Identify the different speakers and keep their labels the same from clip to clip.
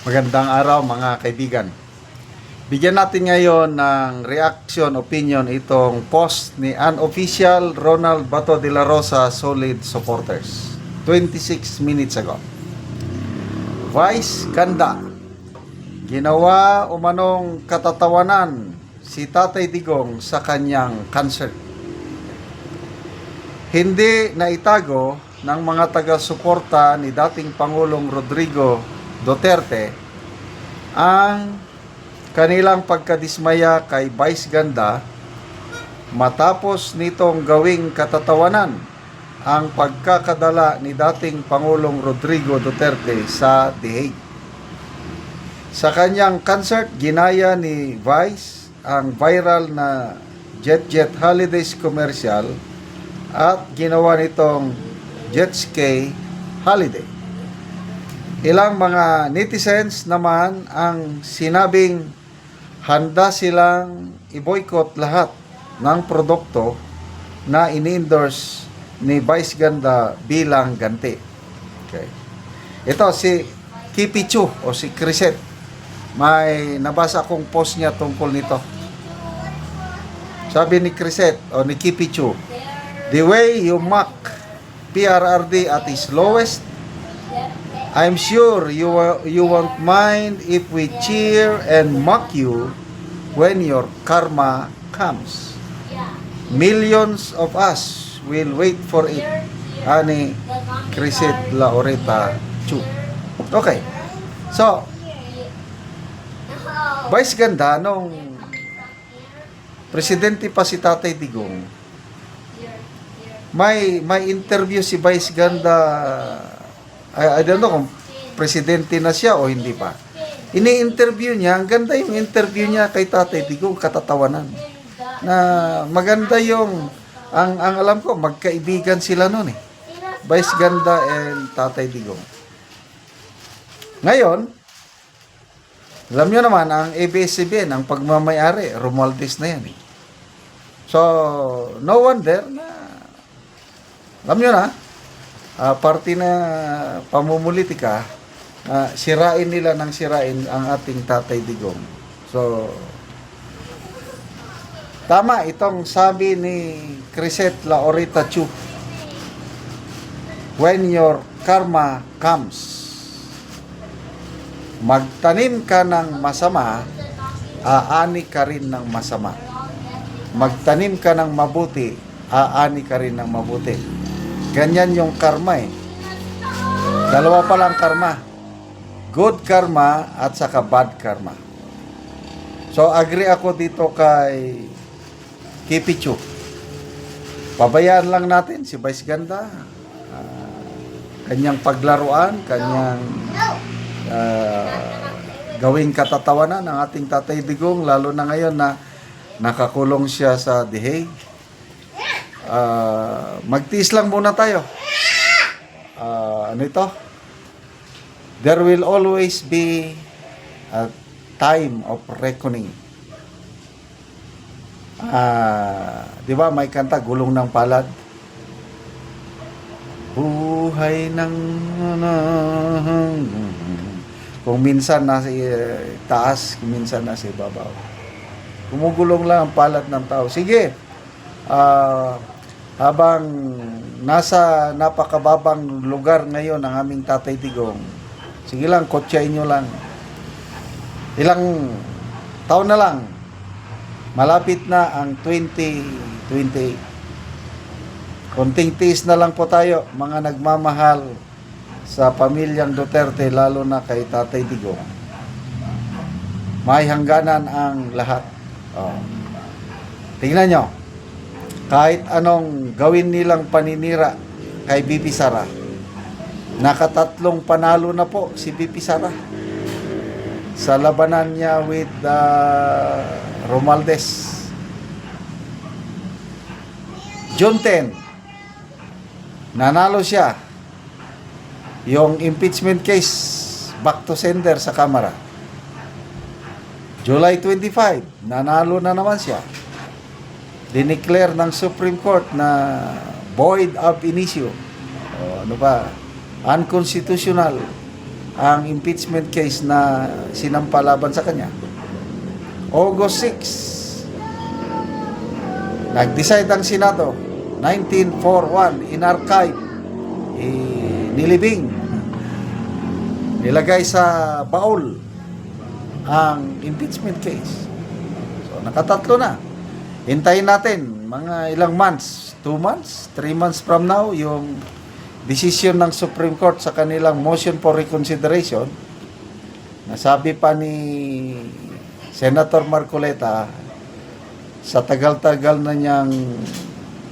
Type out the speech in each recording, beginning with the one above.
Speaker 1: Magandang araw mga kaibigan. Bigyan natin ngayon ng reaction, opinion itong post ni unofficial Ronald Bato de la Rosa Solid Supporters 26 minutes ago. Vice ganda. Ginawa umanong katatawanan si Tatay Digong sa kanyang concert. Hindi naitago ng mga taga-suporta ni dating Pangulong Rodrigo Duterte ang kanilang pagkadismaya kay Vice Ganda matapos nitong gawing katatawanan ang pagkakadala ni dating Pangulong Rodrigo Duterte sa The Hague. Sa kanyang concert, ginaya ni Vice ang viral na Jet Holidays commercial at ginawa nitong Jet Ski Holiday. Ilang mga netizens naman ang sinabing handa silang i-boycott lahat ng produkto na ini-endorse ni Vice Ganda bilang ganti. Okay. Ito si Kipi Chu o si Criset. May nabasa akong post niya tungkol nito. Sabi ni Criset o ni Kipi Chu, "The way you mock PRRD at its lowest, I'm sure you won't mind if we cheer and mock you when your karma comes. Millions of us will wait for it." Ani Criset Laureta Chu. Okay. So, Vice Ganda, nung presidente pa si Tatay Digong, may interview si Vice Ganda. I don't know kung presidente na siya o hindi pa. Ini-interview niya, ang ganda yung interview niya kay Tatay Digong, katatawanan. Na maganda yung, ang alam ko, magkaibigan sila noon eh. Vice Ganda and Tatay Digong. Ngayon, alam nyo naman, ang ABS-CBN, ang pagmamayari, Romualdez na yan eh. So, no wonder na, alam nyo na, party na pamumulitika, sirain nila ng sirain ang ating Tatay Digong. So, tama itong sabi ni Criset Laureta Chu, when your karma comes, magtanim ka ng masama, aani ka rin ng masama. Magtanim ka ng mabuti, aani ka rin ng mabuti. Ganyan yung karma eh. Dalawa pa lang karma. Good karma at saka bad karma. So, agree ako dito kay Kipi Chu. Pabayaan lang natin si Vice Ganda. Kanyang paglaruan, kanyang gawing katatawanan ng ating Tatay Digong, lalo na ngayon na nakakulong siya sa The Hague. Magtiis lang muna tayo. Ano ito? There will always be a time of reckoning. Di ba may kanta, Gulong ng Palad? Buhay ng kung minsan nasa taas, kung minsan nasa ibabaw. Gumugulong lang ang palad ng tao. Sige, habang nasa napakababang lugar ngayon ang aming Tatay Digong, sige lang, kotsain nyo lang. Ilang taon na lang, malapit na ang 2028. Konting tiis na lang po tayo, mga nagmamahal sa pamilyang Duterte, lalo na kay Tatay Digong. May hangganan ang lahat. Tingnan nyo, kahit anong gawin nilang paninira kay BP Sara, nakatatlong panalo na po si BP Sara sa labanan niya with Romualdez. June 10, nanalo siya. Yung impeachment case, back to sender sa Kamara. July 25, nanalo na naman siya. Dineclare ng Supreme Court na void ab initio. Ano ba? Unconstitutional ang impeachment case na sinampa laban sa kanya. August 6, nag-decide ang Senado, 1941, in-archive, nilibing, nilagay sa baul ang impeachment case. So, nakatatlo na. Hintayin natin, mga ilang months, 2 months, 3 months from now, yung decision ng Supreme Court sa kanilang motion for reconsideration. Nasabi pa ni Senator Marcoleta, sa tagal-tagal na niyang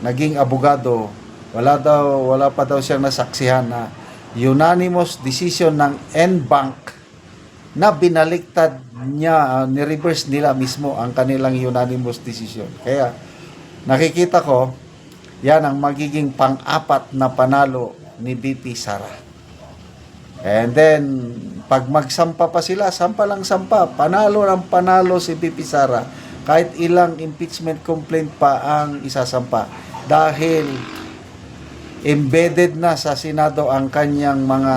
Speaker 1: naging abogado, wala pa daw siyang nasaksihan na unanimous decision ng NBank na binaliktad niya, ni-reverse nila mismo ang kanilang unanimous decision. Kaya nakikita ko, yan ang magiging pang-apat na panalo ni BP Sara. And then, pag magsampa pa sila, sampa lang sampa, panalo ng panalo si BP Sara, kahit ilang impeachment complaint pa ang isasampa. Dahil embedded na sa Senado ang kanyang mga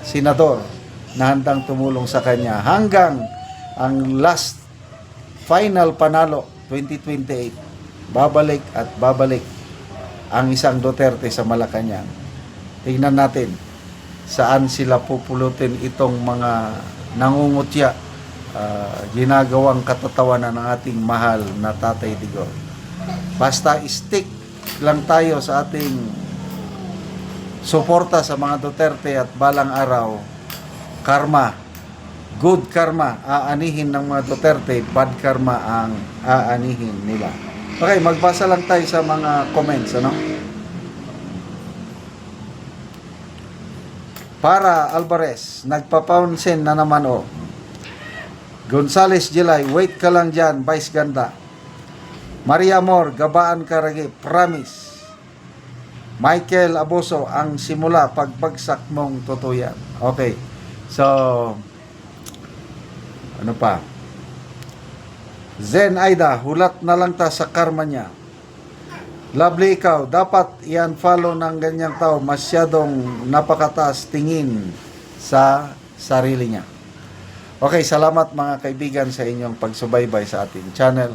Speaker 1: senador na handang tumulong sa kanya hanggang ang last final panalo 2028, babalik at babalik ang isang Duterte sa Malacanang. Tingnan natin saan sila pupulutin itong mga nangungutya, ginagawang katatawanan ng ating mahal na Tatay Digong. Basta stick lang tayo sa ating suporta sa mga Duterte at balang araw, karma, good karma, aanihin ng mga Duterte, bad karma ang aanihin nila. Okay, magbasa lang tayo sa mga comments, ano? Para Alvarez, nagpapaunsin na naman Gonzales Jelay, wait ka lang dyan, Vice Ganda. Maria Amor, gabaan ka ragi, promise. Michael Aboso, ang simula, pagbagsak mong tutuyan. Okay, so, ano pa? Zen Aida, hulat na lang ta sa karma niya. Lovely ikaw, dapat i-unfollow ng ganyang tao, masyadong napakataas tingin sa sarili niya. Okay, salamat mga kaibigan sa inyong pagsubaybay sa ating channel.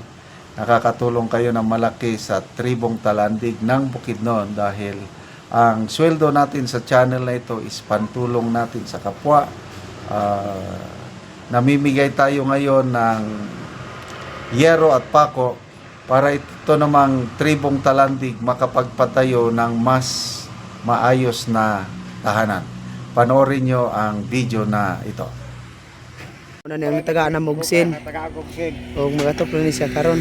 Speaker 1: Nakakatulong kayo ng malaki sa tribong Talandig ng Bukidnon dahil ang sweldo natin sa channel na ito is pantulong natin sa kapwa. Namimigay tayo ngayon ng yero at pako para ito namang tribong Talandig makapagpatayo ng mas maayos na tahanan. Panoorin nyo ang video na ito.
Speaker 2: Ano na yung taga na Mugsin. O mga tuplo ni siya karon.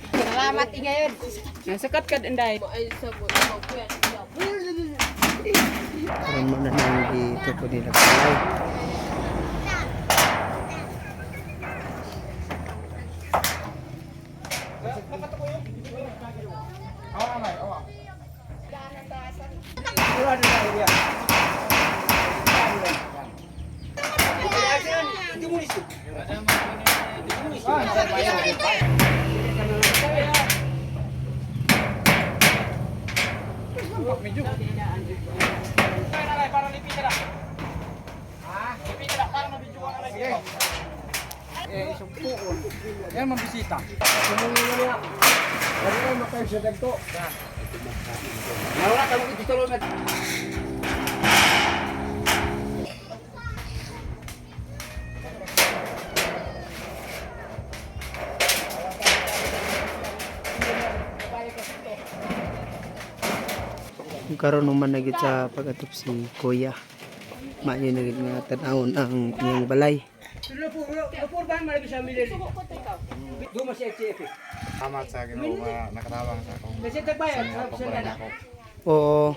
Speaker 3: Salamat ngayon.
Speaker 4: Nasakat ka inday.
Speaker 2: Karon mo na nang gitupo nila kalay.
Speaker 4: Yan mambisita.
Speaker 2: Karon naman nagit sa pag-atop si Kuya. Mayo nagit nga tan-awon ang iyang balay.
Speaker 5: Salamat sa Ginoo nga nakatabang sa akong pagbayan ako.
Speaker 2: Oo.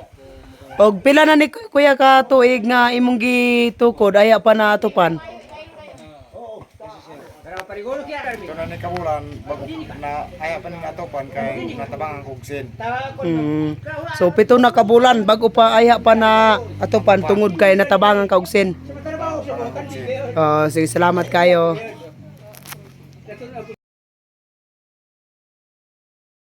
Speaker 2: Og pila na ni Kuya ka tuig nga imong gitukod aya pa na atupan.
Speaker 5: Ito na ni kabulan bago na aya pa ning atopan kay natabang ang kugsin.
Speaker 2: So pito na ka bulan bago pa aya pa na atupan tungod kay natabangan ka og sin.
Speaker 5: mga kutsi.
Speaker 2: Sige, salamat kayo.